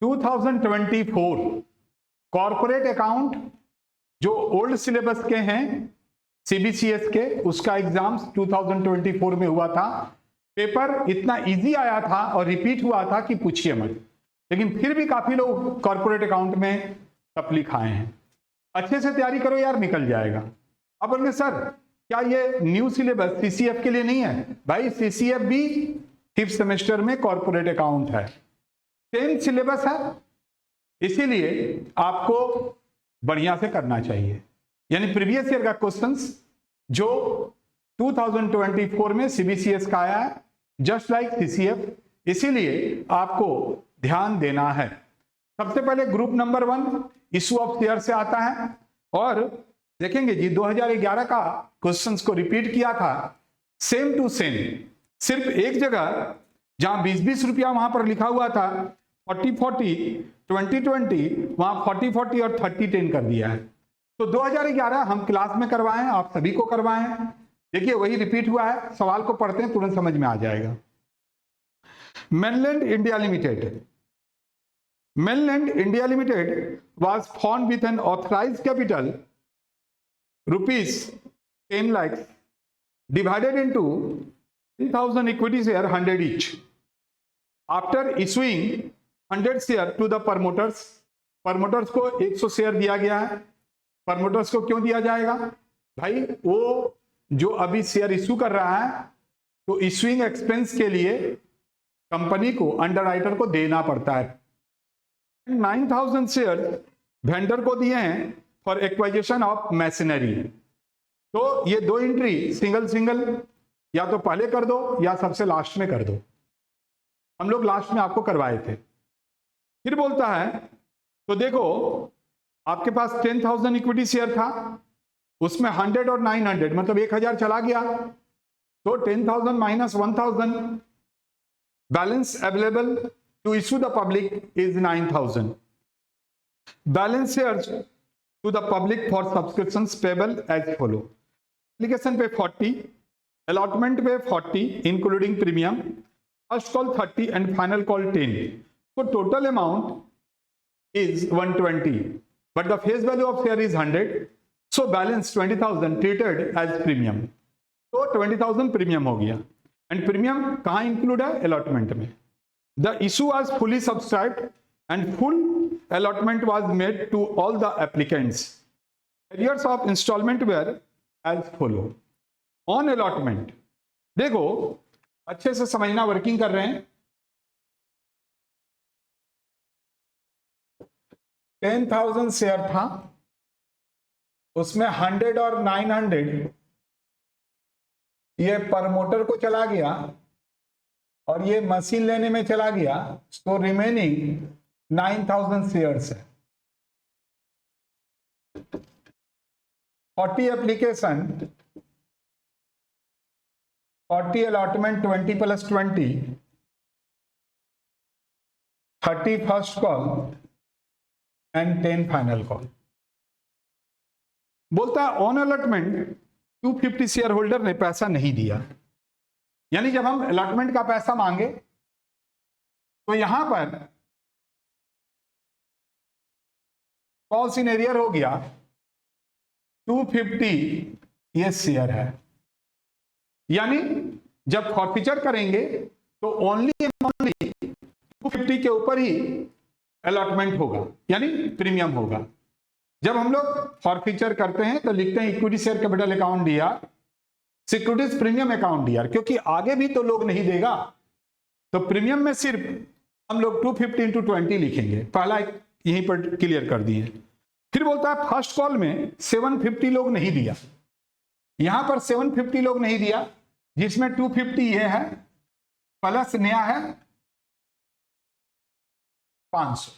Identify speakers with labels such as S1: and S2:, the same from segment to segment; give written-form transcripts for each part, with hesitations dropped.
S1: 2024 corporate account जो old syllabus के हैं सीबीसीएस के, उसका एग्जाम्स 2024 में हुआ था। पेपर इतना इजी आया था और रिपीट हुआ था कि पूछिए मत, लेकिन फिर भी काफी लोग कॉर्पोरेट अकाउंट में सप्ली खाए हैं। अच्छे से तैयारी करो यार, निकल जाएगा। अब बोलेंगे सर क्या ये न्यू सिलेबस सीसीएफ के लिए नहीं है? भाई सीसीएफ भी 5th सेमेस्टर में कॉर्पोरेट अकाउंट है, सेम सिलेबस है, इसीलिए आपको बढ़िया से करना चाहिए। यानी प्रीवियस ईयर का क्वेश्चंस जो 2024 में सीबीसीएस का आया है, जस्ट लाइक सीसीएफ, इसीलिए आपको ध्यान देना है। सबसे पहले group number 1 issue of share से आता है, और देखेंगे जी 2011 का क्वेश्चंस को रिपीट किया था, सेम टू सेम, सिर्फ एक जगह जहां 20-20 रुपया वहां पर लिखा हुआ था 40-40 20-20, वहां 40-40 और 30-10 कर दिया है। तो 2011 हम क्लास में करवाएं, आप सभी को करवाएं। देखिए वही रिपीट हुआ है, सवाल को पढ़ते हैं तुरंत समझ में आ जाएगा। Mainland India Limited was formed with an authorized capital rupees 10 lakhs divided into 3,000 equity share 100 each. After issuing 100 share to the promoters को 100 शेयर दिया गया है। प्रमोटर्स को क्यों दिया जाएगा भाई? वो जो अभी शेयर इश्यू कर रहा है तो इश्यूइंग एक्सपेंस के लिए कंपनी को, अंडरराइटर को देना पड़ता है। 9,000 शेयर वेंडर को दिए हैं फॉर एक्वाइजिशन ऑफ मशीनरी। तो ये दो एंट्री सिंगल या तो पहले कर दो या सबसे लास्ट में कर दो। हम लोग लास्ट में आपको करवाए थे। फिर बोलता है तो देखो आपके पास 10,000 इक्विटी शेयर था, उसमें 100 और 900 मतलब 1,000 चला गया, तो 10,000 minus 1,000, balance available to issue the public is 9,000। Balance shares to the public for subscriptions payable as follow. Application पे 40, अलॉटमेंट पे 40 including premium, first call 30 and final call 10। तो total amount is 120, but the face value of share is 100, so balance 20,000 treated as premium। तो 20,000 premium हो गया, and premium कहाँ include है? Allotment में। The issue was fully subscribed and full allotment was made to all the applicants। Arrears of installment were as follow। On allotment, देखो अच्छे से समझना, वर्किंग कर रहे हैं। 10,000 शेयर था, उसमें 100 और 900 ये प्रमोटर को चला गया और ये मशीन लेने में चला गया, तो रिमेनिंग 9,000 शेयर्स है। 40 application, 40 allotment, 20 + 20, 30 first call and 10 final call. बोलता है ऑन अलॉटमेंट 250 शेयर होल्डर ने पैसा नहीं दिया। यानी जब हम अलॉटमेंट का पैसा मांगे तो यहां पर कॉल्स इन एरियर हो गया, 250 ये शेयर है। यानी जब फॉरफीचर करेंगे तो ओनली 250 के ऊपर ही अलॉटमेंट होगा, यानी प्रीमियम होगा। जब हम लोग फॉरफीचर करते हैं तो लिखते हैं equity share capital account DR, securities premium account DR, क्योंकि आगे भी तो लोग नहीं देगा, तो प्रीमियम में सिर्फ हम लोग 250 × 20 लिखेंगे। पहला यहीं पर क्लियर कर दिए। फिर बोलता है फर्स्ट कॉल में 750 लोग नहीं दिया। यहां पर 750 लोग नहीं दिया, जिसमें 250 ये है प्लस नया है 500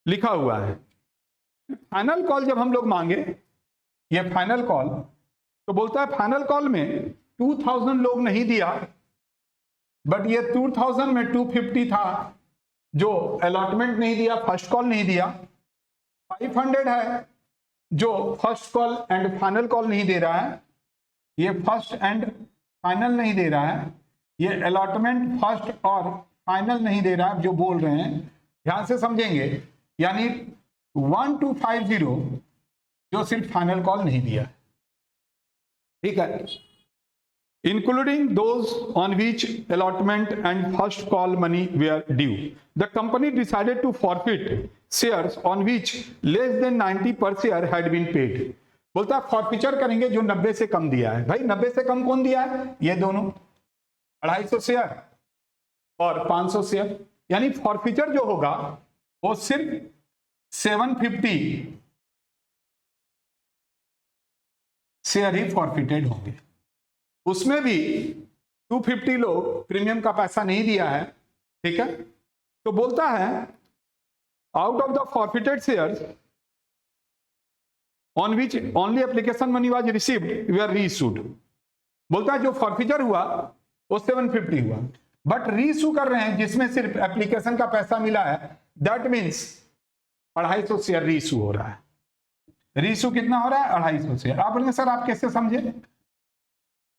S1: लिखा हुआ है। फाइनल कॉल जब हम लोग मांगे, ये फाइनल कॉल, तो बोलता है फाइनल कॉल में 2000 लोग नहीं दिया, बट ये 2000 में 250 था जो अलॉटमेंट नहीं दिया, फर्स्ट कॉल नहीं दिया। 500 है जो first call and final call नहीं दे रहा है, ये फर्स्ट एंड फाइनल नहीं दे रहा है, ये अलॉटमेंट फर्स्ट और फाइनल नहीं दे रहा है जो बोल रहे हैं, ध्यान से समझेंगे, यानी 1250 जो सिर्फ फाइनल कॉल नहीं दिया, ठीक है, including those on which allotment and first call money were due. The company decided to forfeit shares on which less than 90 per share had been paid. बोलता है फॉरफिचर करेंगे जो 90 से कम दिया है। भाई 90 से कम कौन दिया है? ये दोनों, 250 शेयर और 500 शेयर, यानी फॉरफिचर जो होगा वो सिर्फ 750 शेयर ही फॉरफिटेड होंगे। उसमें भी 250 लोग प्रीमियम का पैसा नहीं दिया है, ठीक है। तो बोलता है out of the forfeited shares on which only application money was received we are reissued. बोलता है जो फॉरफिचर हुआ वो 750 हुआ, बट रीइश्यू कर रहे हैं जिसमें सिर्फ एप्लीकेशन का पैसा मिला है, दैट मीन्स 250 शेयर रीइश्यू हो रहा है। रीइश्यू कितना हो रहा है? 250 शेयर। आप बोलेंगे सर आप कैसे समझे?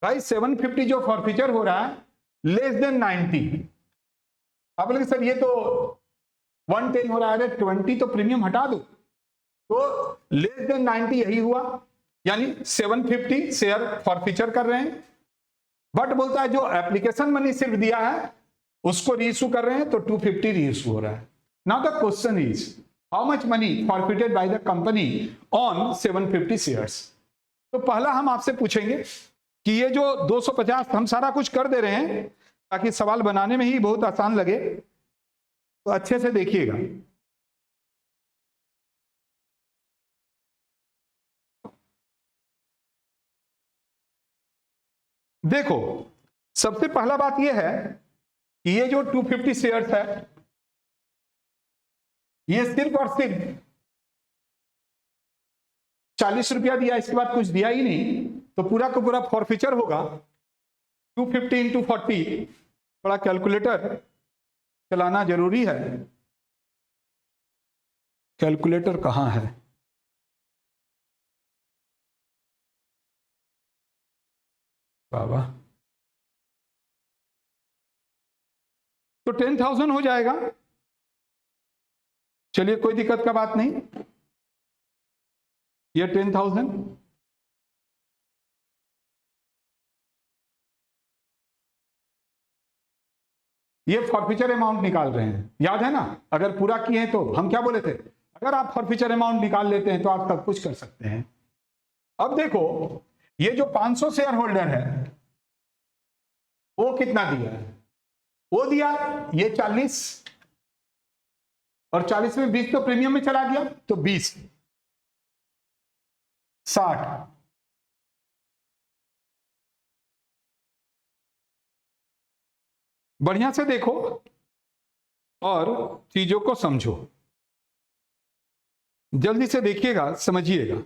S1: भाई 750 जो फॉरफिचर हो रहा है लेस देन 90, आप बोलेंगे सर ये तो 110 हो रहा है, 20 तो प्रीमियम हटा दो, तो लेस देन 90 यही हुआ, यानी 750 शेयर फॉरफिचर कर रहे हैं, बट बोलता है जो एप्लीकेशन मनी सिर्फ दिया है उसको रीइश्यू कर रहे हैं, तो 250 रीइश्यू हो रहा है। Now the question is how much money forfeited by the company on 750 shares. तो पहला हम आपसे पूछेंगे कि ये जो 250, हम सारा कुछ कर दे रहे हैं ताकि सवाल बनाने में ही बहुत आसान लगे, तो अच्छे से देखिएगा। देखो सबसे पहला बात यह है कि ये जो 250 शेयर्स है ये सिर्फ और सिर्फ 40 रुपया दिया, इसके बाद कुछ दिया ही नहीं, तो पूरा का पूरा फॉरफिचर होगा 250 इंटू 40। थोड़ा कैलकुलेटर चलाना जरूरी है। कैलकुलेटर कहाँ है? बाबा, तो 10,000 हो जाएगा। चलिए कोई दिक्कत का बात नहीं, ये 10,000, ये फॉरफिचर अमाउंट निकाल रहे हैं, याद है ना? अगर पूरा किए हैं तो हम क्या बोले थे, अगर आप फॉरफिचर अमाउंट निकाल लेते हैं तो आप सब कुछ कर सकते हैं। अब देखो ये जो 500 शेयर होल्डर है वो कितना दिया है? वो दिया ये 40, और 40 में 20 तो प्रीमियम में चला गया, तो 20 60। बढ़िया से देखो और चीजों को समझो, जल्दी से देखिएगा, समझिएगा।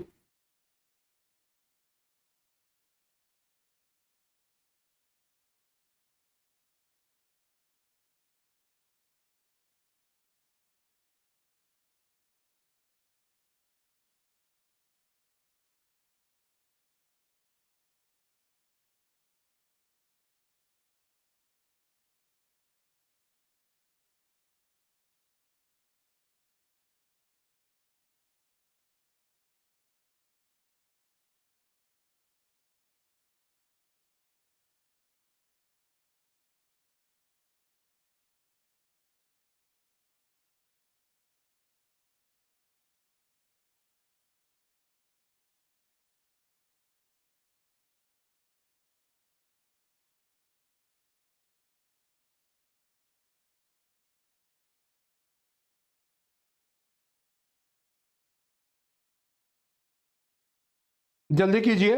S1: जल्दी कीजिए।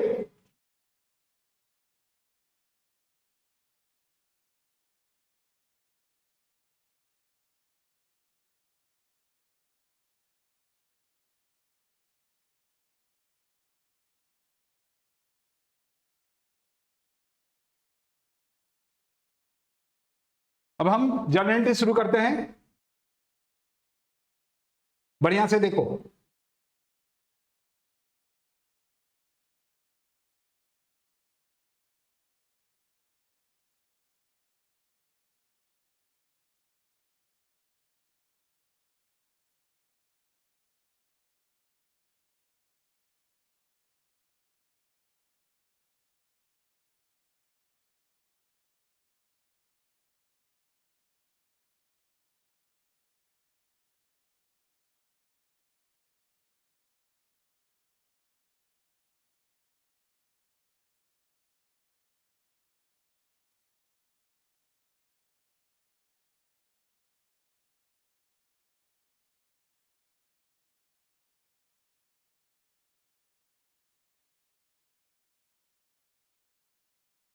S1: अब हम जर्नल एंट्री शुरू करते हैं। बढ़िया से देखो,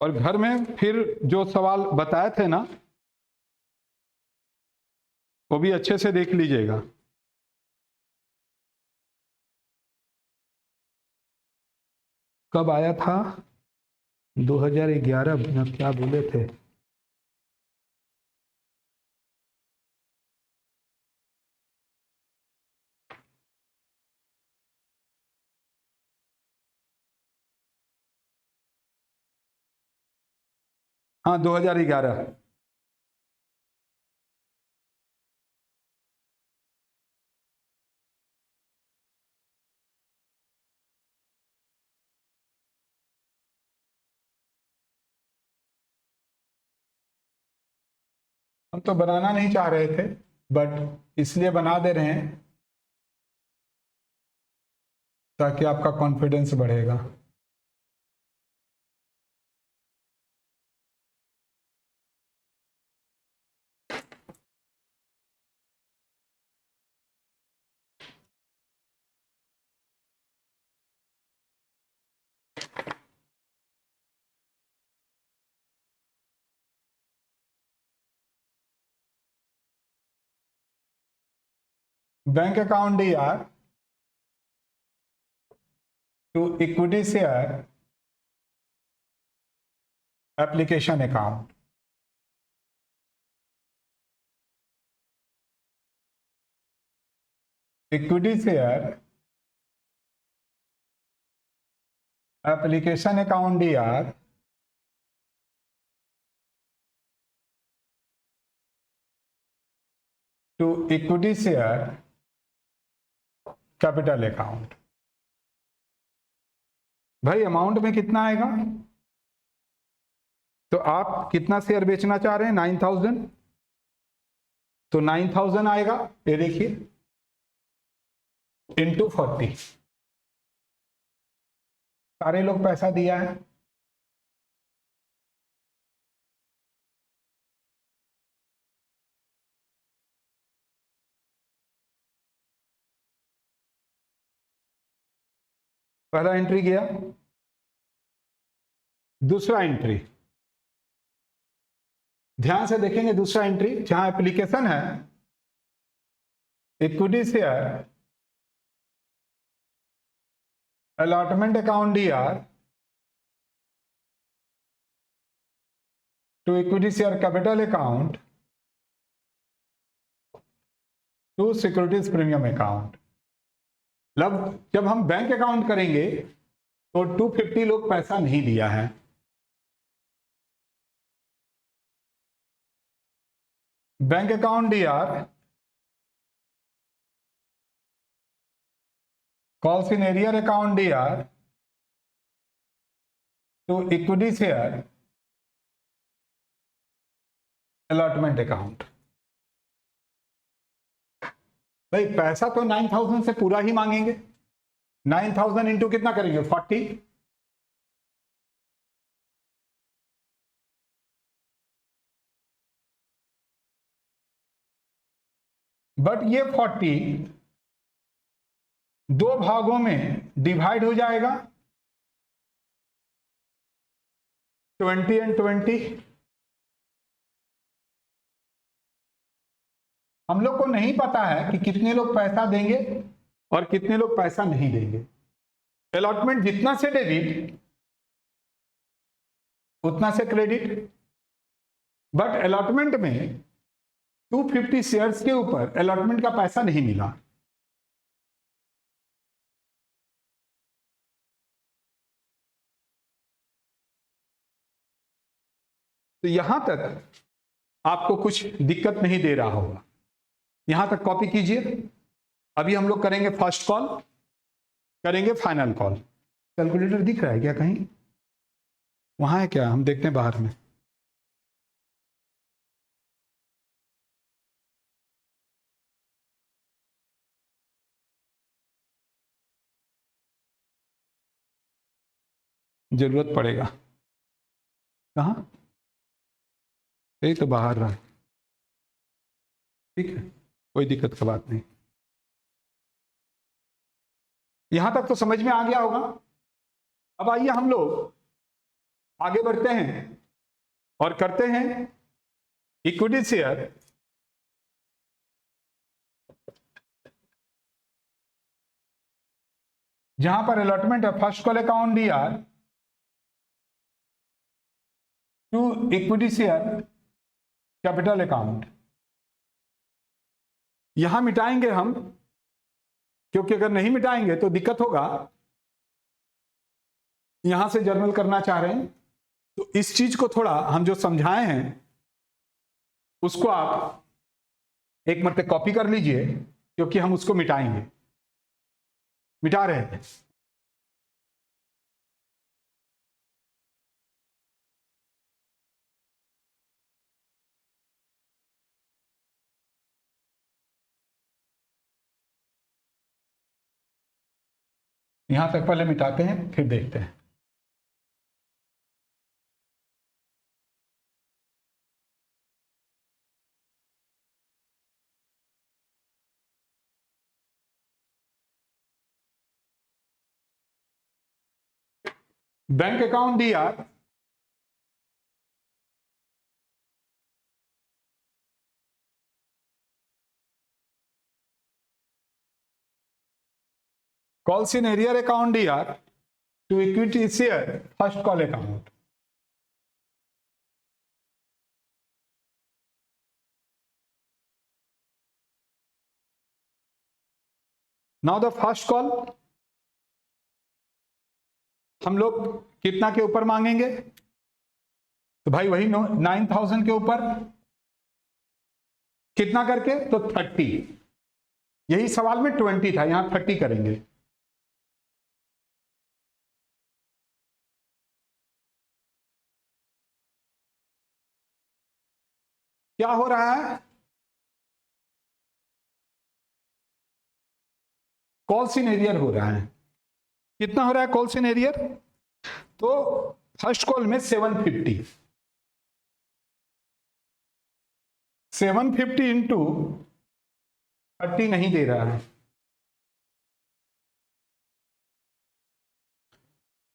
S1: और घर में फिर जो सवाल बताए थे ना, वो भी अच्छे से देख लीजिएगा। कब आया था? 2011 में क्या बोले थे? हाँ, 2011। हम तो बनाना नहीं चाह रहे थे, बट इसलिए बना दे रहे हैं ताकि आपका कॉन्फिडेंस बढ़ेगा। Bank account D R to equity share application account. Equity share application account D R to equity share capital account. भाई अमाउंट में कितना आएगा? तो आप कितना शेयर बेचना चाह रहे हैं? 9000। तो 9000 आएगा, ये देखिए, इंटू 40। सारे लोग पैसा दिया है। पहला एंट्री गया। दूसरा एंट्री ध्यान से देखेंगे। दूसरा एंट्री जहां एप्लीकेशन है, equity share allotment account D R to equity share capital account to securities premium account. मतलब जब हम बैंक अकाउंट करेंगे तो 250 लोग पैसा नहीं दिया है। Bank account D R calls in arrear account D R to equity share allotment account. भाई पैसा तो 9000 से पूरा ही मांगेंगे। 9000 इंटू कितना करेंगे? 40। बट ये 40 दो भागों में डिवाइड हो जाएगा, 20 एंड 20। हम लोग को नहीं पता है कि कितने लोग पैसा देंगे और कितने लोग पैसा नहीं देंगे। अलॉटमेंट जितना से डेबिट उतना से क्रेडिट। बट अलॉटमेंट में 250 शेयर्स के ऊपर अलॉटमेंट का पैसा नहीं मिला। तो यहां तक आपको कुछ दिक्कत नहीं दे रहा होगा। यहां तक कॉपी कीजिए। अभी हम लोग करेंगे फर्स्ट कॉल, करेंगे फाइनल कॉल। कैलकुलेटर दिख रहा है क्या कहीं? वहां है क्या? हम देखते हैं बाहर में। जरूरत पड़ेगा। कहाँ? यही तो बाहर रहा। ठीक है, कोई दिक्कत की बात नहीं। यहां तक तो समझ में आ गया होगा। अब आइए हम लोग आगे बढ़ते हैं और करते हैं इक्विटी शेयर जहां पर अलॉटमेंट है first call account DR to equity share capital account. यहां मिटाएंगे हम, क्योंकि अगर नहीं मिटाएंगे तो दिक्कत होगा। यहां से जर्नल करना चाह रहे हैं, तो इस चीज को थोड़ा हम जो समझाए हैं उसको आप एक मरते कॉपी कर लीजिए, क्योंकि हम उसको मिटाएंगे, मिटा रहे हैं। यहां तक पहले मिटाते हैं, फिर देखते हैं। Bank account D R calls in arrear account DR to equity share first call account. Now the first call हम लोग कितना के ऊपर मांगेंगे? तो भाई वही 9,000 के ऊपर। कितना करके? तो 30। यही सवाल में 20 था, यहां 30 करेंगे। क्या हो रहा है? कॉल्स इन एरियर हो रहा है। कितना हो रहा है कॉल्स इन एरियर? तो फर्स्ट कॉल में 750 इंटू 30 नहीं दे रहा है,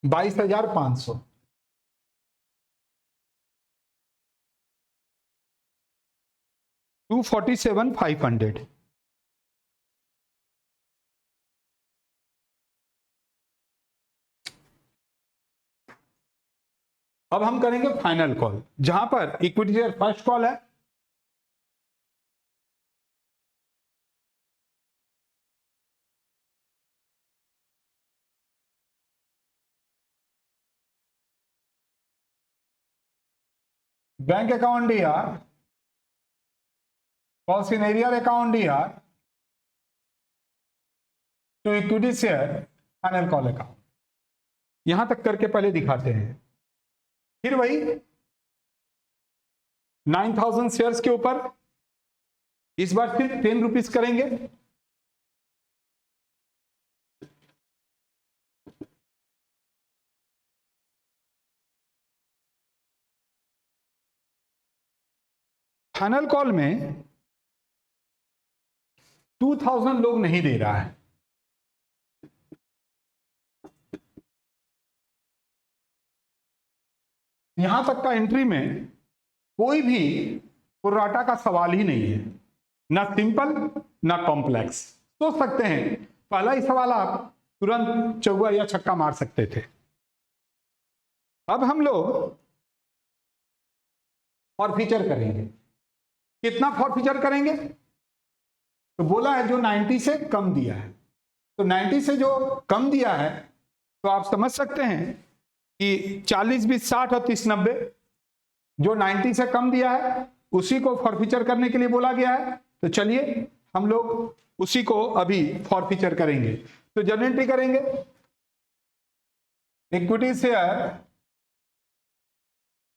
S1: 22,500। $247,500। अब हम करेंगे फाइनल कॉल, जहां पर इक्विटी शेयर फर्स्ट कॉल है। Bank account DR, calls in arrear account DR to equity share final call account. यहां तक करके पहले दिखाते हैं, फिर वही 9,000 शेयर्स के ऊपर इस बार फिर 10 रुपीज करेंगे। फाइनल कॉल में 2,000 लोग नहीं दे रहा है। यहां तक का एंट्री में कोई भी प्रोराटा का सवाल ही नहीं है, ना सिंपल ना कॉम्प्लेक्स। सोच सकते हैं पहला ही सवाल आप तुरंत चौका या छक्का मार सकते थे। अब हम लोग फॉरफीचर करेंगे। कितना फॉरफीचर करेंगे? तो बोला है जो 90 से कम दिया है, तो 90 से जो कम दिया है तो आप समझ सकते हैं कि 40, 20, 60 और 30, 90 जो 90 से कम दिया है उसी को फॉरफीचर करने के लिए बोला गया है। तो चलिए हम लोग उसी को अभी फॉरफीचर करेंगे। तो जर्नल एंट्री करेंगे, इक्विटी शेयर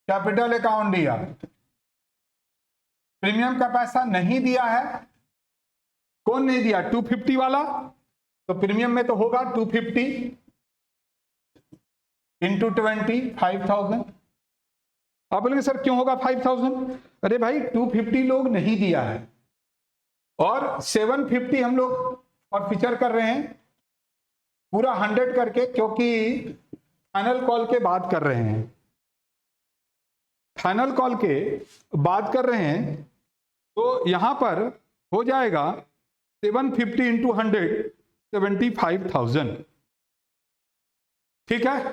S1: कैपिटल अकाउंट दिया, प्रीमियम का पैसा नहीं दिया है। कौन नहीं दिया? 250 वाला। तो प्रीमियम में तो होगा 250 इंटू 20, 5,000। आप बोलेंगे सर क्यों होगा 5,000? अरे भाई 250 लोग नहीं दिया है और 750 हम लोग फॉरफीचर कर रहे हैं, पूरा 100 करके, क्योंकि फाइनल कॉल के बाद कर रहे हैं। फाइनल कॉल के बात कर रहे हैं तो यहां पर हो जाएगा 750 इंटू 100 75,000। ठीक है।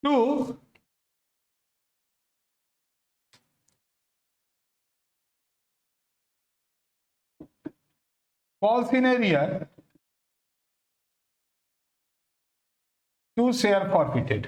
S1: To false in arrear, 2 share forfeited।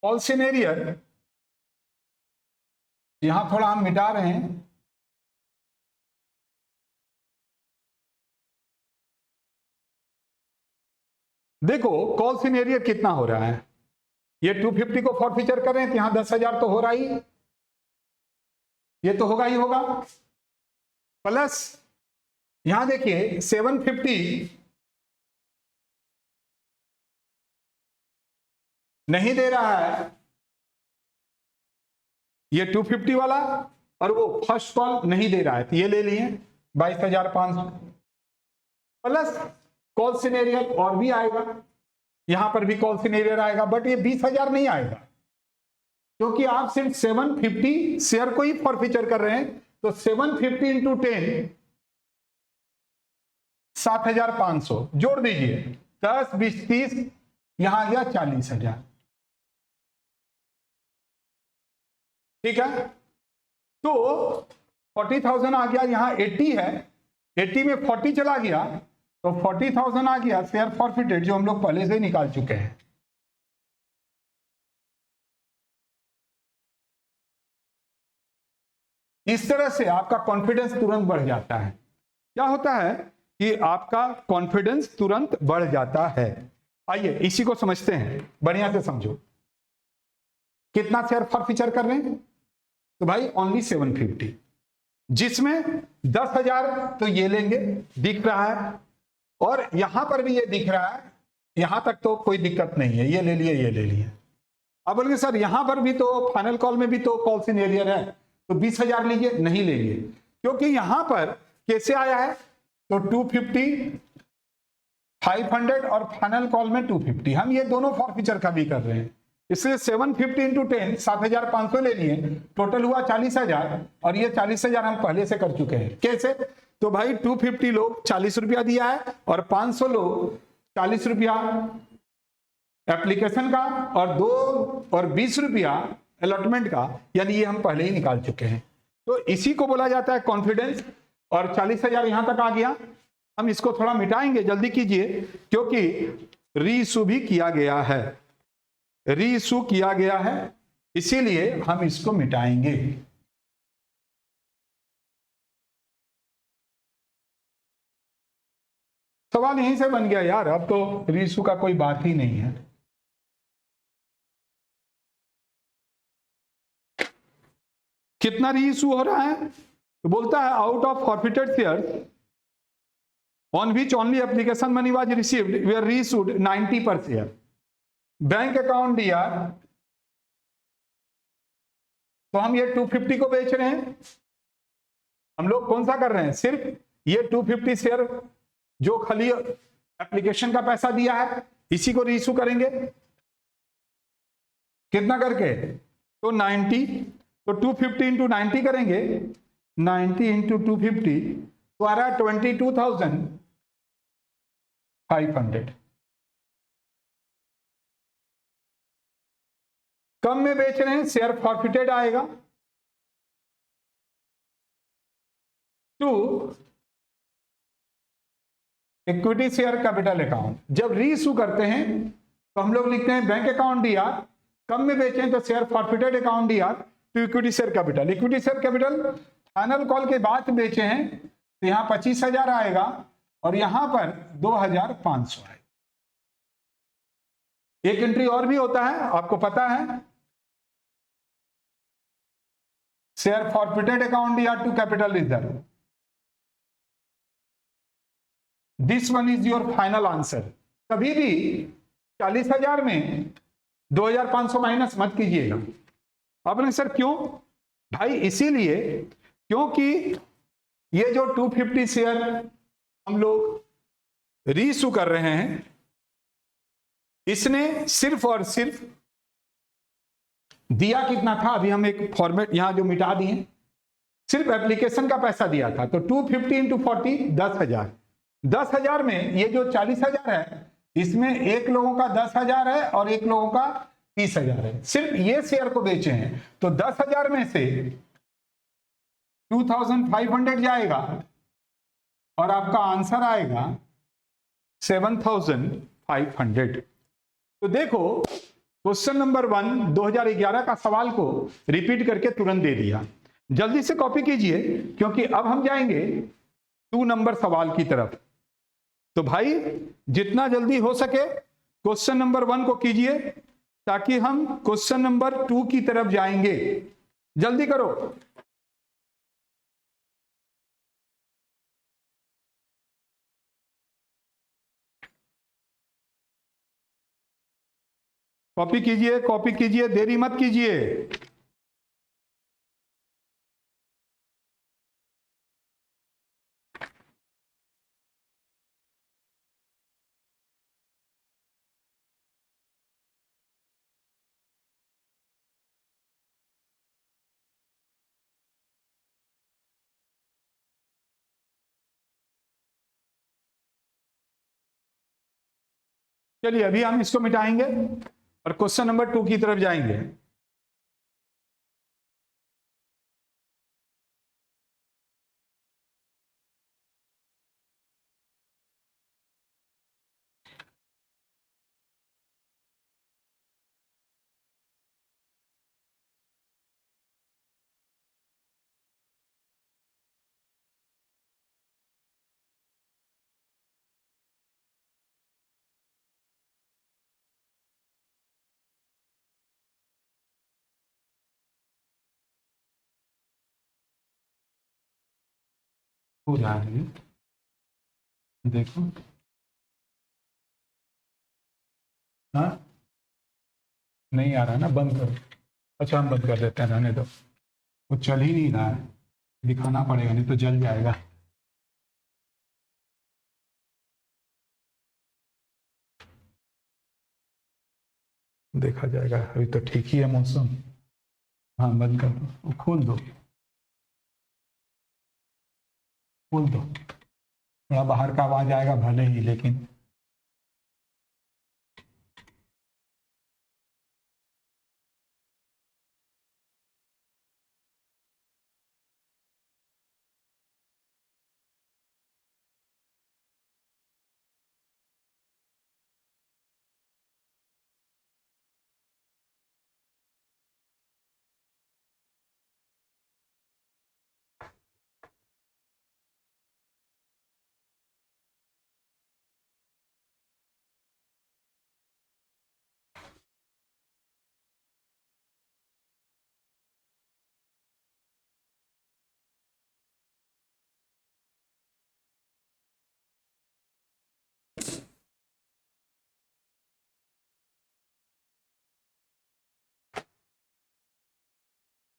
S1: false in arrear यहां थोड़ा हम मिटा रहे हैं। देखो कॉल्स इन एरियर कितना हो रहा है, ये 250 को फॉरफीचर कर रहे हैं तो यहां 10,000 तो हो रहा ही, ये तो होगा ही होगा, प्लस यहां देखिए 750 नहीं दे रहा है, ये 250 वाला, और वो फर्स्ट कॉल नहीं दे रहा है तो ये ले लिए 22,500, प्लस कॉल सिनेरियल और भी आएगा, यहां पर भी कॉल सिनेरियल आएगा, बट ये 20,000 नहीं आएगा क्योंकि आप सिर्फ 750 शेयर को ही फॉरफीचर कर रहे हैं। तो 750 इंटू 10 7,500 जोड़ दीजिए, 10 20 30 यहां आ गया 40,000। ठीक है, तो 40,000 आ गया, यहां 80 है, 80 में 40 चला गया तो 40,000 आ गया शेयर फॉरफिटेड, जो हम लोग पहले से ही निकाल चुके हैं। इस तरह से आपका कॉन्फिडेंस तुरंत बढ़ जाता है। क्या होता है कि आपका कॉन्फिडेंस तुरंत बढ़ जाता है। आइए इसी को समझते हैं, बढ़िया से समझो। कितना शेयर फॉरफीचर कर रहे हैं, तो भाई ओनली 750, जिसमें 10,000 तो ये लेंगे दिख रहा है, और यहां पर भी ये दिख रहा है, यहां तक तो कोई दिक्कत नहीं है, ये ले लिए ये ले लिए। अब बोलेंगे सर यहां पर भी तो फाइनल कॉल में भी तो कॉल्स इन एरियर है तो 20,000 लीजिए, नहीं लेंगे क्योंकि यहां पर कैसे आया है, तो 250 500 और फाइनल कॉल में 250, हम ये दोनों फॉरफीचर का भी कर रहे हैं, इसलिए 750 इंटू 10 7,500 ले लिए, टोटल हुआ 40,000, और ये 40,000 हम पहले से कर चुके हैं। कैसे, तो भाई 250 लोग 40 रुपया दिया है और 500 लोग 40 रुपया एप्लीकेशन का और 2 और 20 रुपया अलॉटमेंट का, यानी ये हम पहले ही निकाल चुके हैं। तो इसी को बोला जाता है कॉन्फिडेंस। और 40,000 यहां तक आ गया, हम इसको थोड़ा मिटाएंगे, जल्दी कीजिए क्योंकि रीइशू भी किया गया है, रीइशू किया गया है, इसीलिए हम इसको मिटाएंगे। सवाल यहीं से बन गया यार, अब तो रीइशू का कोई बात ही नहीं है। कितना रीइशू हो रहा है, तो बोलता है out of forfeited shares on which only application money was received we are reissued 90 per share, bank account दिया तो हम ये 250 को बेच रहे हैं। हम लोग कौन सा कर रहे हैं, सिर्फ ये 250 शेयर जो खाली एप्लीकेशन का पैसा दिया है इसी को रीइशू करेंगे, कितना करके, तो 90, तो 250 इंटू 90 करेंगे, 90 इंटू 250 तो आ रहा है 22,500। कम में बेच रहे हैं, शेयर फॉरफिटेड आएगा, to equity share capital account. जब रीइशू करते हैं तो हम लोग लिखते हैं बैंक अकाउंट दिया, कम में बेचें तो शेयर फॉरफिटेड अकाउंट दिया, to equity share capital. Equity share capital final call के बाद बेचे हैं तो यहां 25,000 आएगा और यहां पर 2,500 आएगा। एक एंट्री और भी होता है, आपको पता है, शेयर फॉरफिटेड अकाउंट या to capital reserve. This one is your final answer. कभी भी 40,000 में 2,500 माइनस मत कीजिएगा। आपने सर क्यों? भाई इसीलिए क्योंकि ये जो 250 शेयर हम लोग रीइश्यू कर रहे हैं, इसने सिर्फ और सिर्फ दिया कितना था, अभी हम एक फॉर्मेट यहां जो मिटा दिए, सिर्फ एप्लीकेशन का पैसा दिया था। तो 250 इंटू 40 10,000। 10,000 में ये जो 40,000 है, इसमें एक लोगों का 10,000 है और एक लोगों का 30,000 है। सिर्फ ये शेयर को बेचे हैं, तो 10,000 में से 2,500 जाएगा और आपका आंसर आएगा 7,500। तो देखो, क्वेश्चन नंबर 1 2011 का सवाल को रिपीट करके तुरंत दे दिया। जल्दी से कॉपी कीजिए, क्योंकि अब हम जाएंगे 2 नंबर सवाल की तरफ। तो भाई जितना जल्दी हो सके क्वेश्चन नंबर 1 को कीजिए, ताकि हम क्वेश्चन नंबर 2 की तरफ जाएंगे। जल्दी करो। कॉपी कीजिए, कॉपी कीजिए, देरी मत कीजिए। चलिए अभी हम इसको मिटाएंगे और क्वेश्चन नंबर 2 की तरफ जाएंगे। हो रहा है, देखो। हाँ नहीं आ रहा ना, बंद करो। अच्छा हम बंद कर देते हैं, रहने दो। वो चल ही नहीं रहा है, दिखाना पड़ेगा, नहीं तो जल जाएगा। देखा जाएगा, अभी तो ठीक ही है मौसम। हाँ बंद कर दो, वो खोल दो, खोल दो। थोड़ा बाहर का आवाज आएगा भले ही, लेकिन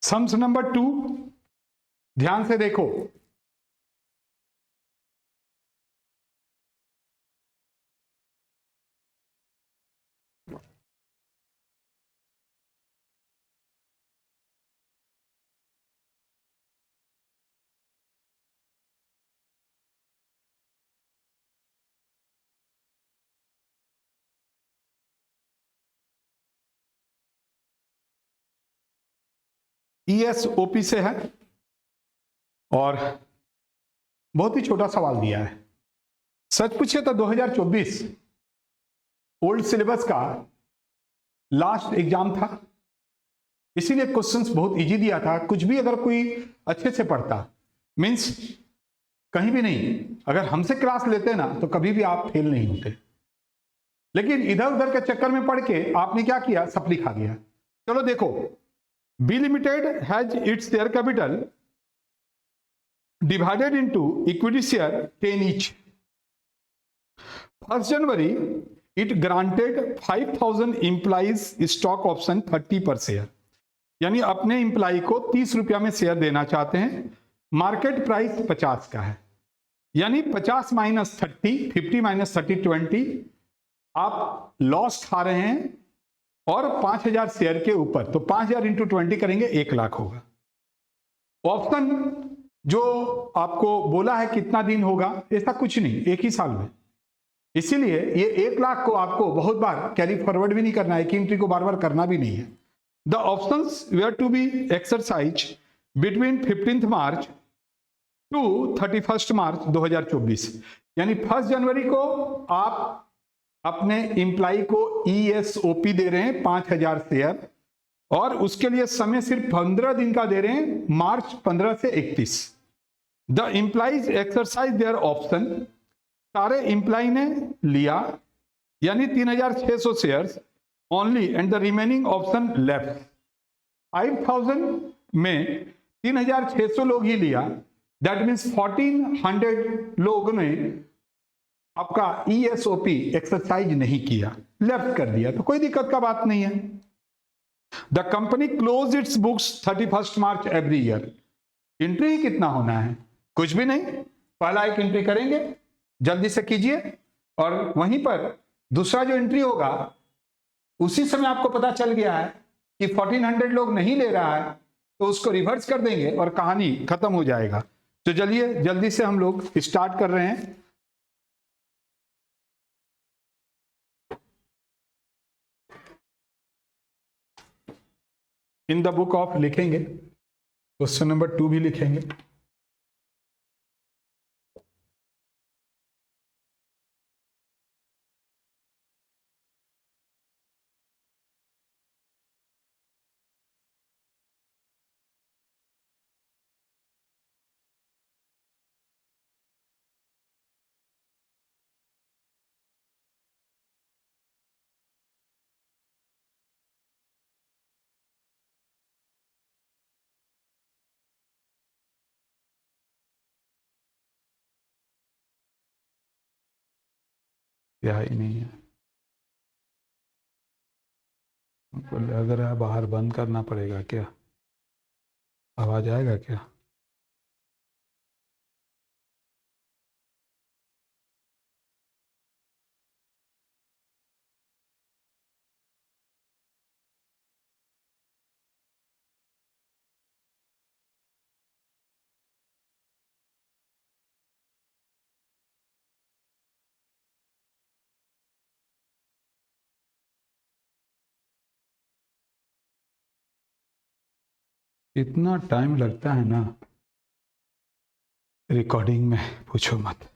S1: सम्स नंबर 2 ध्यान से देखो। ESOP से है और बहुत ही छोटा सवाल दिया है। सच पूछे तो 2024 ओल्ड सिलेबस का लास्ट एग्जाम था, इसीलिए क्वेश्चंस बहुत इजी दिया था। कुछ भी अगर कोई अच्छे से पढ़ता, मीन्स कहीं भी नहीं, अगर हमसे क्लास लेते ना, तो कभी भी आप फेल नहीं होते। लेकिन इधर उधर के चक्कर में पड़ के आपने क्या किया, सप्ली खा गया। चलो देखो, B limited has its share capital divided into equity share 10 each. 1st January, it granted 5,000 employees stock option 30 per share. यानी अपने इंप्लाई को 30 रुपया में शेयर देना चाहते हैं, मार्केट प्राइस 50 का है, यानी 50 माइनस 30, 50 माइनस 30, 20, आप लॉस खा रहे हैं और 5,000 शेयर के ऊपर, तो 5,000 इंटू 20 करेंगे 1 लाख होगा। ऑप्शन जो आपको बोला है कितना दिन होगा, ऐसा कुछ नहीं, एक ही साल में। इसीलिए ये 1 लाख को आपको बहुत बार कैरी फॉरवर्ड भी नहीं करना है, एंट्री को बार बार करना भी नहीं है। The options were to be exercise between 15 March to 31 March 2024, यानी 1 जनवरी को आप अपने एम्प्लाई को ESOP दे रहे हैं 5,000 शेयर, और उसके लिए समय सिर्फ 15 दिन का दे रहे हैं, मार्च 15 से 31। The employees exercise their option, सारे एम्प्लाई ने लिया, यानी 3,600 shares only, and the remaining option left. 5,000 में 3,600 लोग ही लिया, दैट मीन्स 1,400 लोगों ने आपका ESOP एक्सरसाइज नहीं किया, लेफ्ट कर दिया, तो कोई दिक्कत का बात नहीं है। The company close its books 31 March every year. Entry ही कितना होना है, कुछ भी नहीं, पहला एक एंट्री करेंगे, जल्दी से कीजिए, और वहीं पर दूसरा जो एंट्री होगा उसी समय आपको पता चल गया है कि 1,400 लोग नहीं ले रहा है, तो उसको रिवर्स कर देंगे और कहानी खत्म हो जाएगा। तो चलिए जल्दी से हम लोग स्टार्ट कर रहे हैं। इन द बुक ऑफ लिखेंगे, क्वेश्चन नंबर 2 भी लिखेंगे। क्या ही नहीं है, लग रहा है बाहर बंद करना पड़ेगा क्या, आवाज आएगा क्या? इतना टाइम लगता है ना रिकॉर्डिंग में, पूछो मत।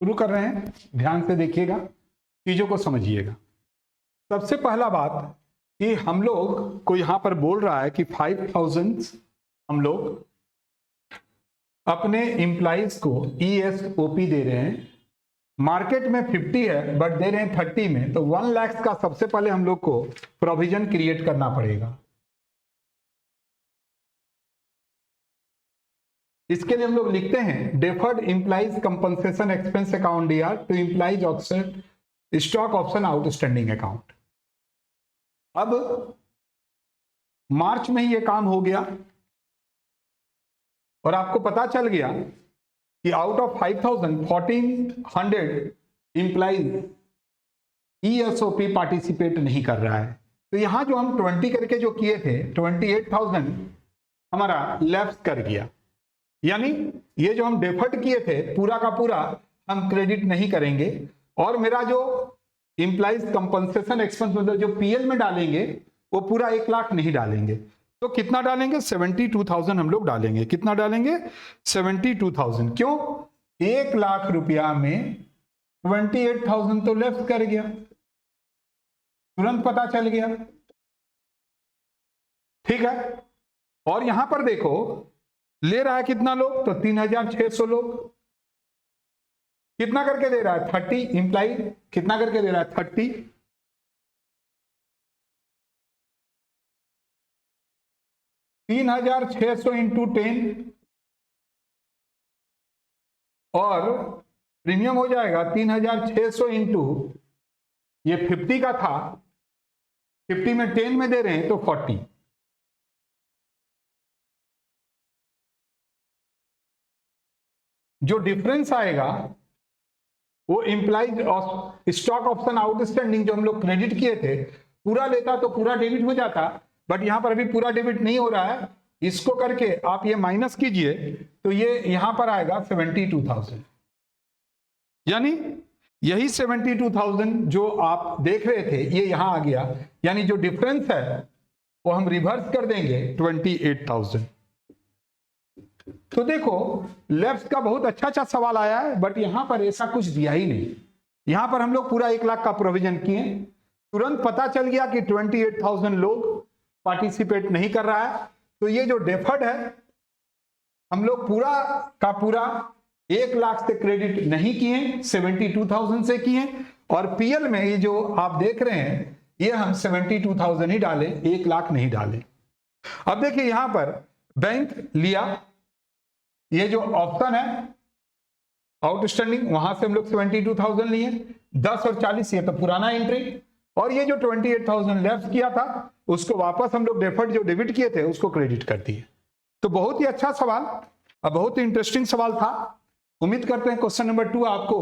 S1: शुरू कर रहे हैं, ध्यान से देखिएगा, चीजों को समझिएगा। सबसे पहला बात कि हम लोग को यहां पर बोल रहा है कि 5000 हम लोग अपने एम्प्लॉइज को ESOP दे रहे हैं, मार्केट में 50 है बट दे रहे हैं 30 में, तो 1 लाख का सबसे पहले हम लोग को प्रोविजन क्रिएट करना पड़ेगा। इसके लिए हम लोग लिखते हैं deferred employees compensation expense account DR to employees option stock option outstanding account. अब मार्च में ही ये काम हो गया और आपको पता चल गया कि out of 5000 1400 employees ESOP participate नहीं कर रहा है। तो यहां जो हम 20 करके जो किए थे 28,000 हमारा लैप्स कर गया, यानी ये जो हम डेफर्ड किए थे पूरा का पूरा हम क्रेडिट नहीं करेंगे, और मेरा जो एम्प्लॉइज कंपनसेशन एक्सपेंस मतलब जो PL में डालेंगे वो पूरा 1 लाख नहीं डालेंगे। तो कितना डालेंगे? 72,000 हम लोग डालेंगे। कितना डालेंगे? 72,000। क्यों? 1 लाख रुपया में 28,000 तो लेफ्ट कर गया, तुरंत पता चल गया। ठीक है, और यहां पर देखो ले रहा है कितना लोग, तो 3,600 लोग। कितना करके दे रहा है? 30 इंप्लाई कितना करके दे रहा है? 30। $3,600 इंटू 10 और प्रीमियम हो जाएगा 3,600 इंटू ये 50 का था, 50 में 10 में दे रहे हैं तो 40। जो डिफरेंस आएगा वो इंप्लाइज स्टॉक ऑप्शन आउटस्टैंडिंग जो हम लोग क्रेडिट किए थे, पूरा लेता तो पूरा डेबिट हो जाता, बट यहां पर अभी पूरा डेबिट नहीं हो रहा है। इसको करके आप ये माइनस कीजिए तो ये यहां पर आएगा 72,000, यानी यही 72,000 जो आप देख रहे थे ये यहां आ गया, यानी जो डिफरेंस है वो हम रिवर्स कर देंगे 28,000। तो देखो लेफ्ट का बहुत अच्छा सवाल आया है, बट यहां पर ऐसा कुछ दिया ही नहीं। यहां पर हम लोग पूरा 1 लाख का प्रोविजन किए, तुरंत पता चल गया कि 28,000 लोग पार्टिसिपेट नहीं कर रहा है। तो ये जो डेफर्ड है हम लोग पूरा का पूरा 1 लाख से क्रेडिट नहीं किए, 72,000 से किए, और PL में ये जो आप देख रहे हैं ये हम 72,000 ही डाले, 1 लाख नहीं डाले। अब देखिए यहां पर बैंक लिया, ये जो ऑप्शन है आउटस्टैंडिंग वहां से हम लोग 72,000 लिए, 10 और 40 ये तो पुराना एंट्री, और ये जो 28,000 लेफ्ट किया था उसको वापस हम लोग डेफर्ड जो डेबिट किए थे उसको क्रेडिट कर दिए। तो बहुत ही अच्छा सवाल और बहुत ही इंटरेस्टिंग सवाल था। उम्मीद करते हैं क्वेश्चन नंबर 2 आपको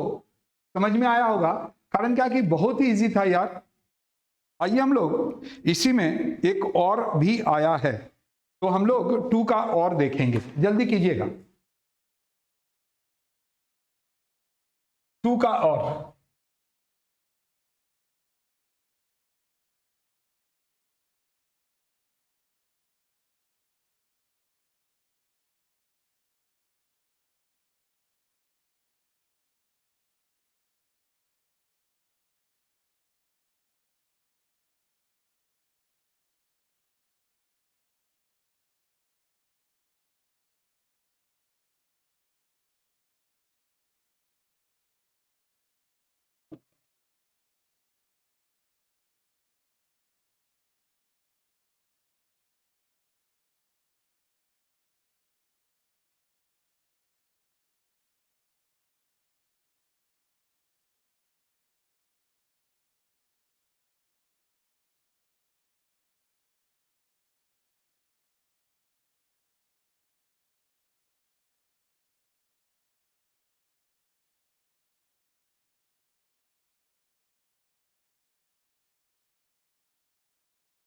S1: समझ में आया होगा, कारण क्या कि बहुत ही इजी था यार। आइए हम लोग इसी में एक और भी आया है, तो हम लोग 2 का और देखेंगे, जल्दी कीजिएगा। 2 का और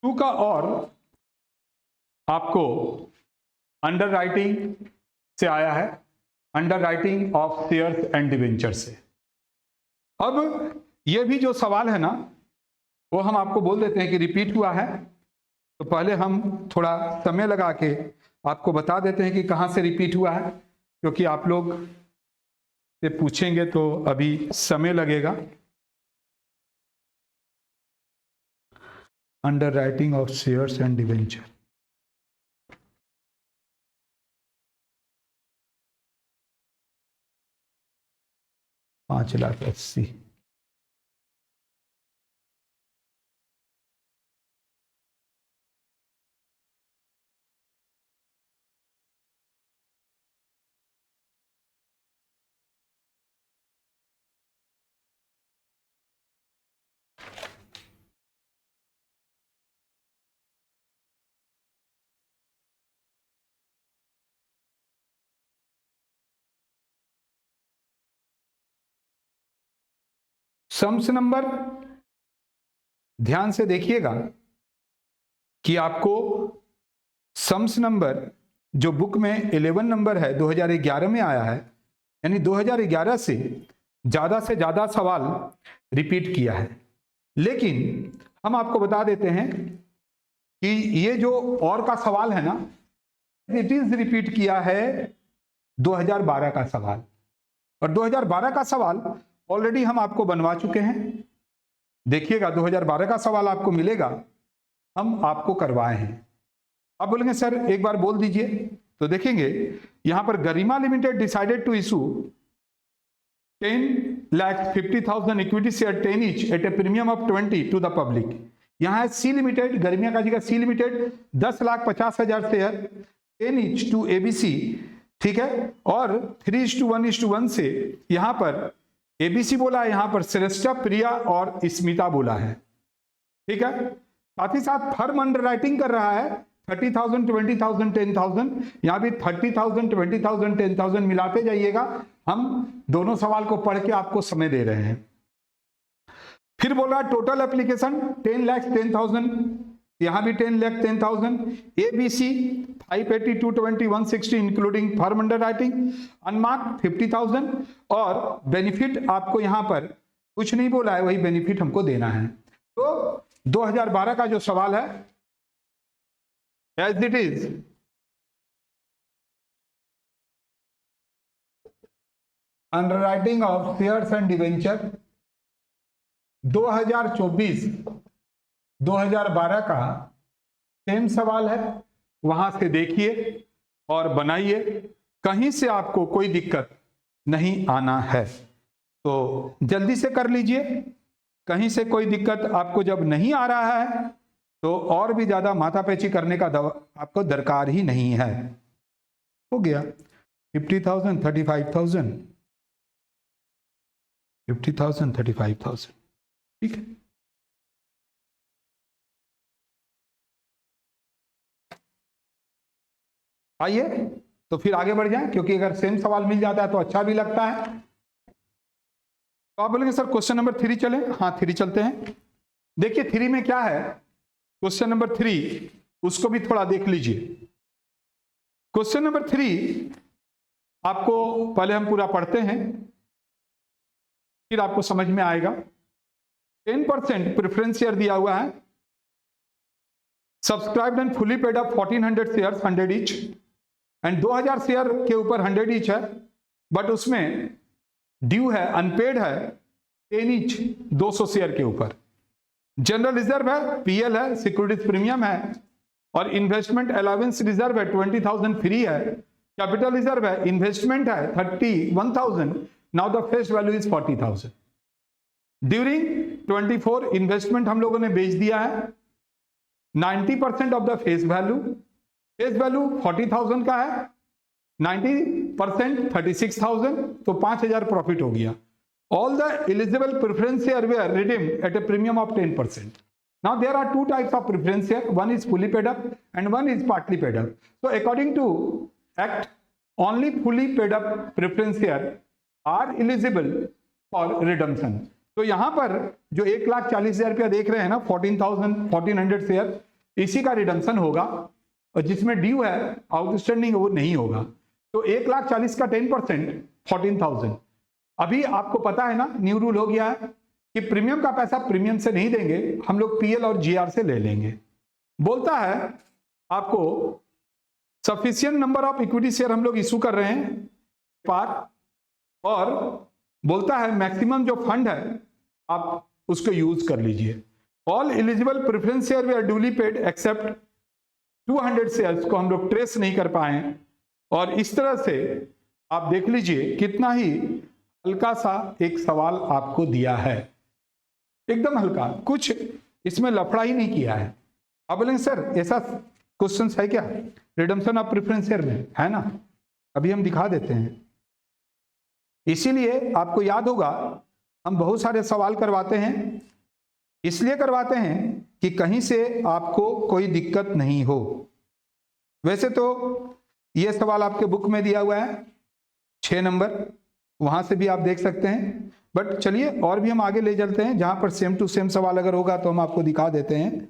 S1: टू का और आपको अंडर राइटिंग से आया है, under writing of shares and debenture से। अब ये भी जो सवाल है ना वो हम आपको बोल देते हैं कि रिपीट हुआ है, तो पहले हम थोड़ा समय लगा के आपको बता देते हैं कि कहाँ से रिपीट हुआ है, क्योंकि आप लोग से पूछेंगे तो अभी समय लगेगा। Under writing of shares and debenture, ₹5,80,000। Sums number ध्यान से देखिएगा कि आपको सम्स नंबर जो बुक में 11 नंबर है 2011 में आया है, यानी 2011 से ज्यादा सवाल रिपीट किया है। लेकिन हम आपको बता देते हैं कि ये जो और का सवाल है ना, इट इज रिपीट किया है 2012 का सवाल, और 2012 का सवाल ऑलरेडी हम आपको बनवा चुके हैं। देखिएगा 2012 का सवाल आपको मिलेगा, हम आपको करवाए हैं। आप बोलेंगे सर एक बार बोल दीजिए, तो देखेंगे यहां पर Garima limited decided to issue 10,50,000 equity share 10 each at a premium of 20 to the public. यहां है सी लिमिटेड, गरिमा का जी का C limited 10,50,000 share 10 each to ABC, ठीक है, और 3:1:1 से यहां पर एबीसी बोला है, यहां पर श्रेष्ठा, प्रिया और स्मिता बोला है, ठीक है। साथ ही साथ फर्म अंडर राइटिंग कर रहा है 30,000, 20,000, 10,000, यहां भी 30,000, 20,000, 10,000 मिलाते जाइएगा। हम दोनों सवाल को पढ़ के आपको समय दे रहे हैं। फिर बोल रहा है टोटल एप्लीकेशन 10,10,000, यहां भी 10,10,000, ABC 580, 220, 160 including firm under writing, unmark 50,000, और बेनिफिट आपको यहां पर कुछ नहीं बोला है, वही बेनिफिट हमको देना है। तो 2012 का जो सवाल है as it is underwriting of shares and debenture 2024-2012 का सेम सवाल है, वहां से देखिए और बनाइए, कहीं से आपको कोई दिक्कत नहीं आना है। तो जल्दी से कर लीजिए, कहीं से कोई दिक्कत आपको जब नहीं आ रहा है तो और भी ज्यादा माथापेची करने का आपको दरकार ही नहीं है। हो गया 50,000, 35,000, 50,000, 35,000, ठीक है। आइए तो फिर आगे बढ़ जाएं, क्योंकि अगर सेम सवाल मिल जाता है तो अच्छा भी लगता है। तो आप बोलेंगे सर क्वेश्चन नंबर 3 चले, हाँ 3 चलते हैं। देखिए 3 में क्या है, क्वेश्चन नंबर 3 उसको भी थोड़ा देख लीजिए। क्वेश्चन नंबर 3 आपको पहले हम पूरा पढ़ते हैं, फिर आपको समझ में आएगा। 10% प्रेफरेंस शेयर दिया हुआ है, subscribed and fully paid up 1400 shares 100 each, and 2000 share के ऊपर 100 ईच है, बट उसमें ड्यू है, अनपेड है 10 ईच 200 शेयर के ऊपर। जनरल रिजर्व है, पीएल है, सिक्योरिटीज प्रीमियम है, और इन्वेस्टमेंट अलाउंस रिजर्व है 20,000 फ्री है, कैपिटल रिजर्व है, इन्वेस्टमेंट है 31,000, now the face value is 40,000। During 24 investment हम लोगों ने बेच दिया है 90% ऑफ द फेस वैल्यू 40,000 का है, 90% 36,000, तो 5,000 प्रॉफिट हो गया। All the eligible preference share were redeemed at a premium of 10%. Now there are two types of preference share. One is fully paid up and one is partly paid up. So according to Act, only fully paid up preference share are eligible for redemption. तो यहाँ पर जो 1,40,000 रुपया देख रहे हैं ना, 14,100 share, इसी का रिडम्पशन होगा, और जिसमें ड्यू है, आउटस्टैंडिंग वो नहीं होगा। तो 1,40,000 का 10% 14,000। अभी आपको पता है ना, न्यू रूल हो गया है कि प्रीमियम का पैसा प्रीमियम से नहीं देंगे, हम लोग पीएल और जीआर से ले लेंगे। बोलता है आपको sufficient number of equity share हम लोग इशू कर रहे हैं, पार और बोलता है मैक्सिमम जो फंड है आप उसको यूज कर लीजिए। All eligible preference share we are duly paid except 200 shares को हम लोग ट्रेस नहीं कर पाए। और इस तरह से आप देख लीजिए कितना ही हल्का सा एक सवाल आपको दिया है, एकदम हल्का, कुछ इसमें लफड़ा ही नहीं किया है। आप बोलेंगे सर ऐसा क्वेश्चन है क्या रिडम्पशन ऑफ प्रेफरेंस शेयर में, है ना? अभी हम दिखा देते हैं। इसीलिए आपको याद होगा हम बहुत सारे सवाल करवाते हैं, इसलिए करवाते हैं कि कहीं से आपको कोई दिक्कत नहीं हो। वैसे तो यह सवाल आपके बुक में दिया हुआ है 6 नंबर, वहां से भी आप देख सकते हैं। बट चलिए और भी हम आगे ले चलते हैं, जहां पर सेम टू सेम सवाल अगर होगा तो हम आपको दिखा देते हैं,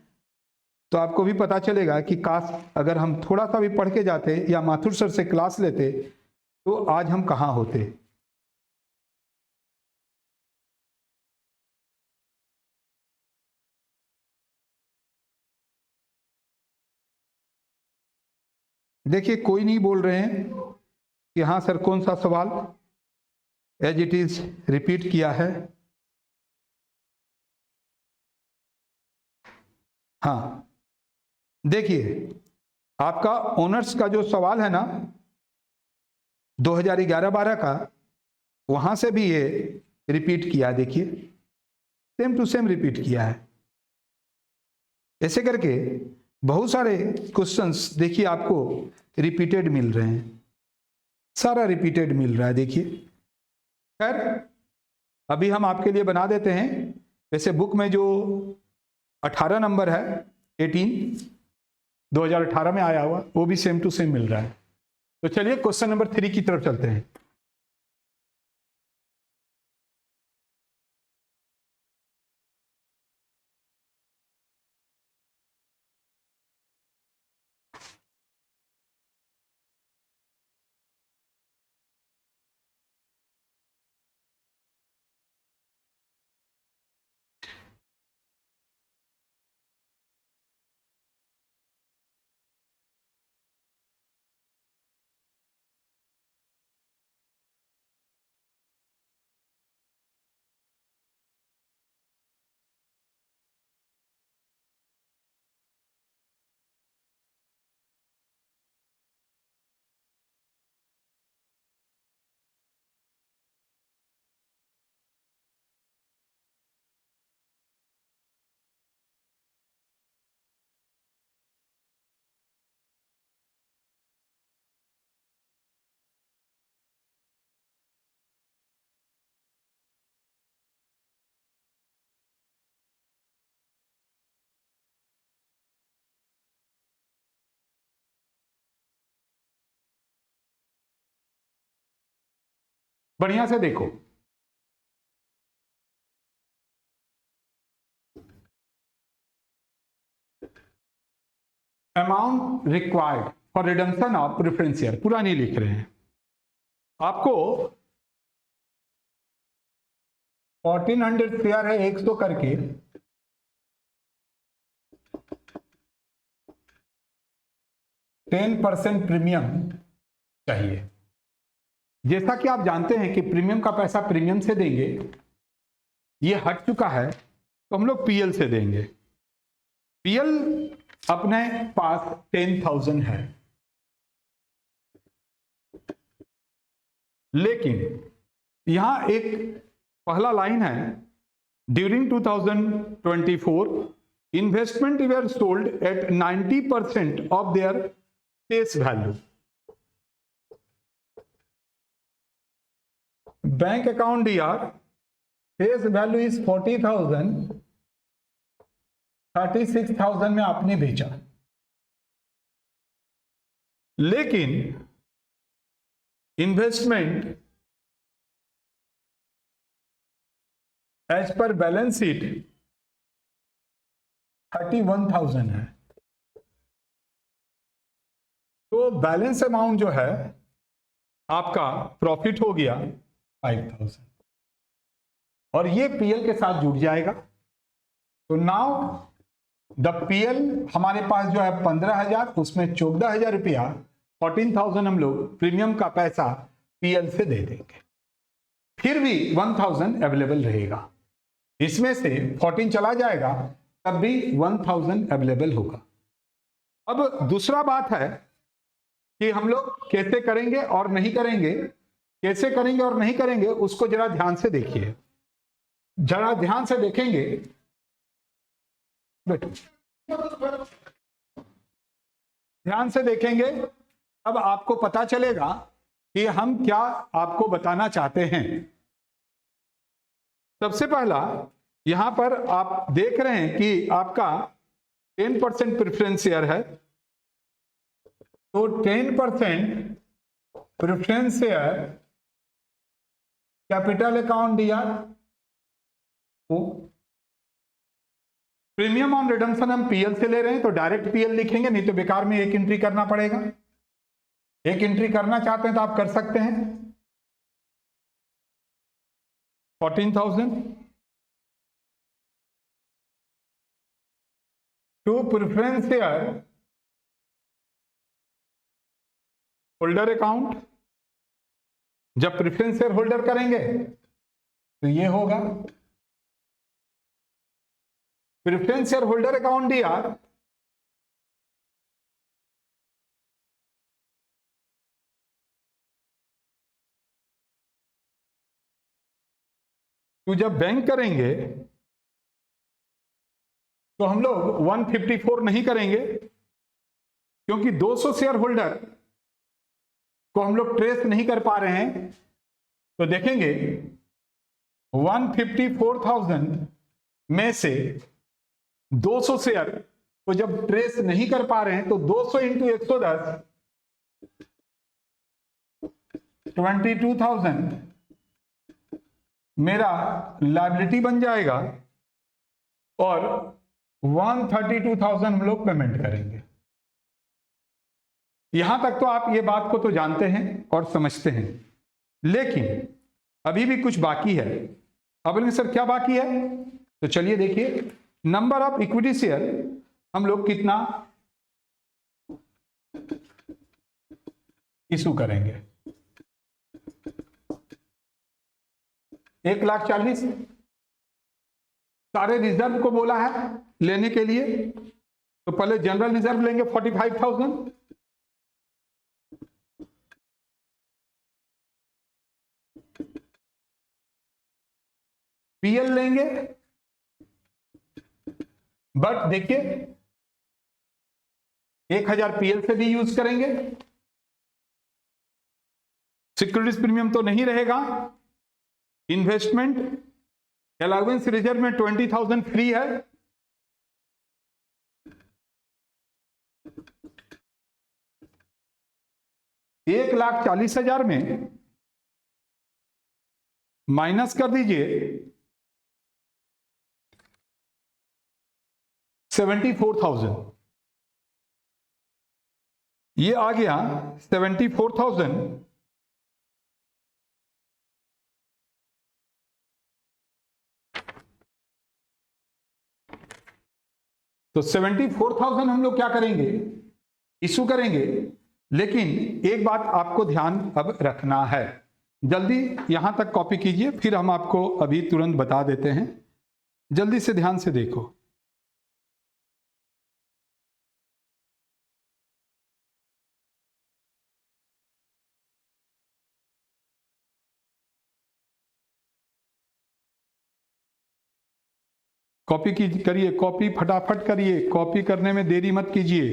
S1: तो आपको भी पता चलेगा कि काश अगर हम थोड़ा सा भी पढ़ के जाते या माथुर सर से क्लास लेते तो आज हम कहाँ होते। देखिए कोई नहीं बोल रहे हैं कि हाँ सर कौन सा सवाल एज इट इज रिपीट किया है। हाँ देखिए आपका ऑनर्स का जो सवाल है ना 2011-12 का, वहां से भी ये रिपीट किया, देखिए सेम टू सेम रिपीट किया है। ऐसे करके बहुत सारे क्वेश्चंस देखिए आपको रिपीटेड मिल रहे हैं, सारा रिपीटेड मिल रहा है। देखिए खैर अभी हम आपके लिए बना देते हैं। वैसे बुक में जो 18 नंबर है 18 2018 में आया हुआ वो भी सेम टू सेम मिल रहा है। तो चलिए क्वेश्चन नंबर 3 की तरफ चलते हैं। बढ़िया से देखो, amount required for redemption of preference share पूरा नहीं लिख रहे हैं। आपको 1400 शेयर है 100 करके 10% प्रीमियम चाहिए। जैसा कि आप जानते हैं कि प्रीमियम का पैसा प्रीमियम से देंगे, ये हट चुका है तो हम लोग पीएल से देंगे। पीएल अपने पास 10,000 है, लेकिन यहां एक पहला लाइन है, during 2024 investment were sold at 90% of their face value. Bank account DR face value is 40,000, 36,000 में आपने बेचा, लेकिन इन्वेस्टमेंट एज पर बैलेंस शीट 31,000 है। तो बैलेंस अमाउंट जो है आपका प्रॉफिट हो गया 5,000 और ये पीएल के साथ जुड़ जाएगा। तो नाउ द पीएल हमारे पास जो है 15,000, उसमें 14,000 रुपया 14,000 हम लोग प्रीमियम का पैसा पीएल से दे देंगे। फिर भी 1000 अवेलेबल रहेगा। इसमें से 14 चला जाएगा तब भी 1000 अवेलेबल होगा। अब दूसरा बात है कि हम लोग कैसे करेंगे और नहीं करेंगे, कैसे करेंगे और नहीं करेंगे उसको जरा ध्यान से देखिए, जरा ध्यान से देखेंगे ध्यान से देखेंगे तब आपको पता चलेगा कि हम क्या आपको बताना चाहते हैं। सबसे पहला यहां पर आप देख रहे हैं कि आपका 10% प्रेफरेंस शेयर है, तो 10% प्रेफरेंस शेयर कैपिटल अकाउंट दिया, प्रीमियम ऑन रिडम्पशन हम पीएल से ले रहे हैं तो डायरेक्ट पीएल लिखेंगे, नहीं तो बेकार में एक एंट्री करना पड़ेगा। एक एंट्री करना चाहते हैं तो आप कर सकते हैं। 14,000 to preference share holder account. जब प्रेफरेंस शेयर होल्डर करेंगे तो ये होगा प्रेफरेंस शेयर होल्डर अकाउंट दिया, तो जब बैंक करेंगे तो हम लोग 154 नहीं करेंगे, क्योंकि 200 शेयर होल्डर को हम लोग ट्रेस नहीं कर पा रहे हैं। तो देखेंगे 154,000 में से 200 शेयर को जब ट्रेस नहीं कर पा रहे हैं तो 200 इंटू 110 22,000 मेरा लायबिलिटी बन जाएगा और 132,000 हम लोग पेमेंट करेंगे। यहां तक तो आप ये बात को तो जानते हैं और समझते हैं, लेकिन अभी भी कुछ बाकी है। अब बोलेंगे सर क्या बाकी है, तो चलिए देखिए, नंबर ऑफ इक्विटी शेयर हम लोग कितना इशू करेंगे, 1,40,000 सारे रिजर्व को बोला है लेने के लिए, तो पहले जनरल रिजर्व लेंगे 45,000, पीएल लेंगे, बट देखिए 1,000 पीएल से भी यूज करेंगे, सिक्योरिटीज प्रीमियम तो नहीं रहेगा, इन्वेस्टमेंट अलाउंस रिजर्व में 20,000 फ्री है, $1,40,000 में माइनस कर दीजिए 74,000, ये आ गया 74,000, तो 74,000 हम लोग क्या करेंगे, इशू करेंगे। लेकिन एक बात आपको ध्यान अब रखना है, जल्दी यहां तक कॉपी कीजिए, फिर हम आपको अभी तुरंत बता देते हैं, जल्दी से ध्यान से देखो। कॉपी करिए, कॉपी फटाफट करिए, कॉपी करने में देरी मत कीजिए।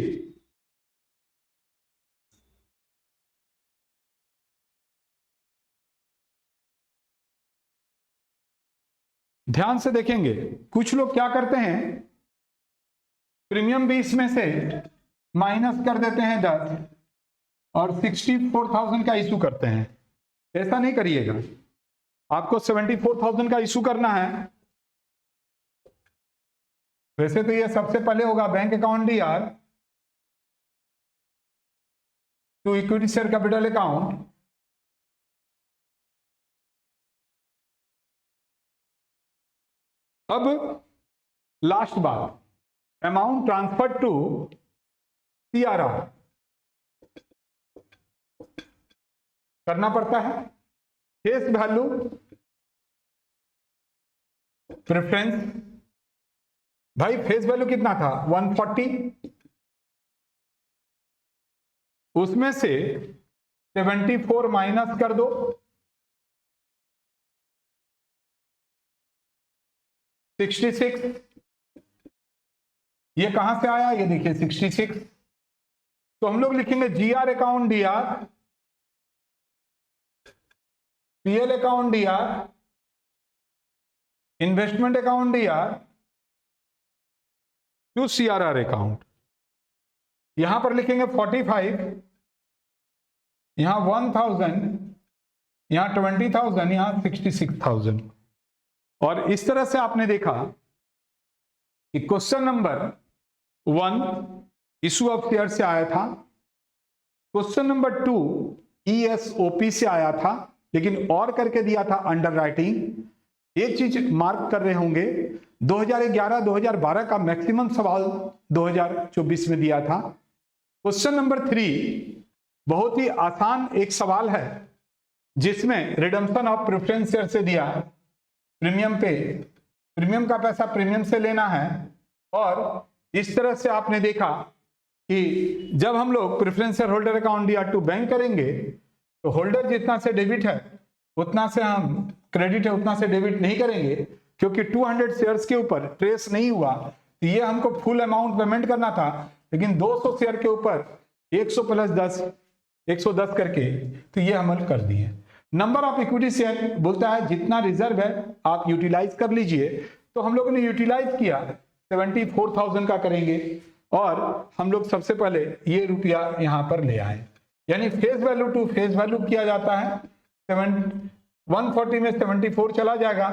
S1: ध्यान से देखेंगे, कुछ लोग क्या करते हैं, प्रीमियम भी इसमें से माइनस कर देते हैं 10 और 64,000 का इशू करते हैं। ऐसा नहीं करिएगा, आपको 74,000 का इशू करना है। वैसे तो ये सबसे पहले होगा bank account DR to equity share capital account, अब लास्ट बात, अमाउंट ट्रांसफर टू सीआरआर करना पड़ता है, फेस वैल्यू प्रेफरेंस, भाई फेस वैल्यू कितना था 140, उसमें से 74 माइनस कर दो, 66, ये कहां से आया, ये देखिए 66। तो हम लोग लिखेंगे GR account DR, PL account DR, investment account DR to CRR account. यहां पर लिखेंगे 45, यहां 1000, यहां 20,000, यहां 66,000। और इस तरह से आपने देखा कि question number 1 issue of share से आया था, क्वेश्चन नंबर 2 ईएसओपी से आया था, लेकिन और करके दिया था अंडर राइटिंग। एक चीज मार्क कर रहे होंगे, 2011-2012 का मैक्सिमम सवाल 2024 में दिया था। क्वेश्चन नंबर 3 बहुत ही आसान एक सवाल है, जिसमें रिडम्पशन ऑफ प्रेफरेंस शेयर से दिया, प्रीमियम पे, प्रीमियम का पैसा प्रीमियम से लेना है। और इस तरह से आपने देखा कि जब हम लोग preference share holder account DR to bank करेंगे, तो होल्डर जितना से डेबिट है उतना से हम क्रेडिट है उतना से डेबिट नहीं करेंगे, क्योंकि 200 शेयर्स के ऊपर ट्रेस नहीं हुआ, तो ये हमको फुल अमाउंट पेमेंट करना था। लेकिन 200 शेयर के ऊपर 100 प्लस 10 110 करके, तो ये अमल कर दिए। नंबर ऑफ इक्विटी शेयर बोलता है जितना रिजर्व है आप यूटिलाइज कर लीजिए। तो हम लोगों ने यूटिलाइज किया 74,000 का करेंगे, और हम लोग सबसे पहले ये रुपया यहां पर ले आए, यानी face value to face value किया जाता है। 140 में 74 चला जाएगा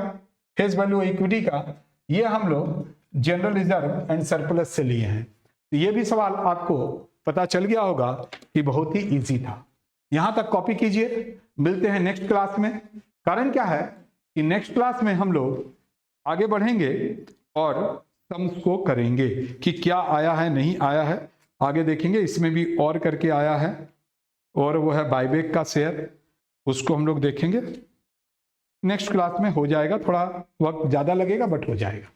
S1: फेस वैल्यू इक्विटी का, ये हम लोग जनरल रिजर्व एंड सरप्लस से लिए हैं। तो ये भी सवाल आपको पता चल गया होगा कि बहुत ही इजी था। यहां तक कॉपी कीजिए, मिलते हैं नेक्स्ट क्लास में। कारण क्या है कि नेक्स्ट क्लास में हम लोग आगे बढ़ेंगे और सम्स को करेंगे कि क्या आया है नहीं आया है, आगे देखेंगे। इसमें भी और करके आया है, और वो है बायबैक का शेयर, उसको हम लोग देखेंगे नेक्स्ट क्लास में। हो जाएगा, थोड़ा वक्त ज़्यादा लगेगा बट हो जाएगा।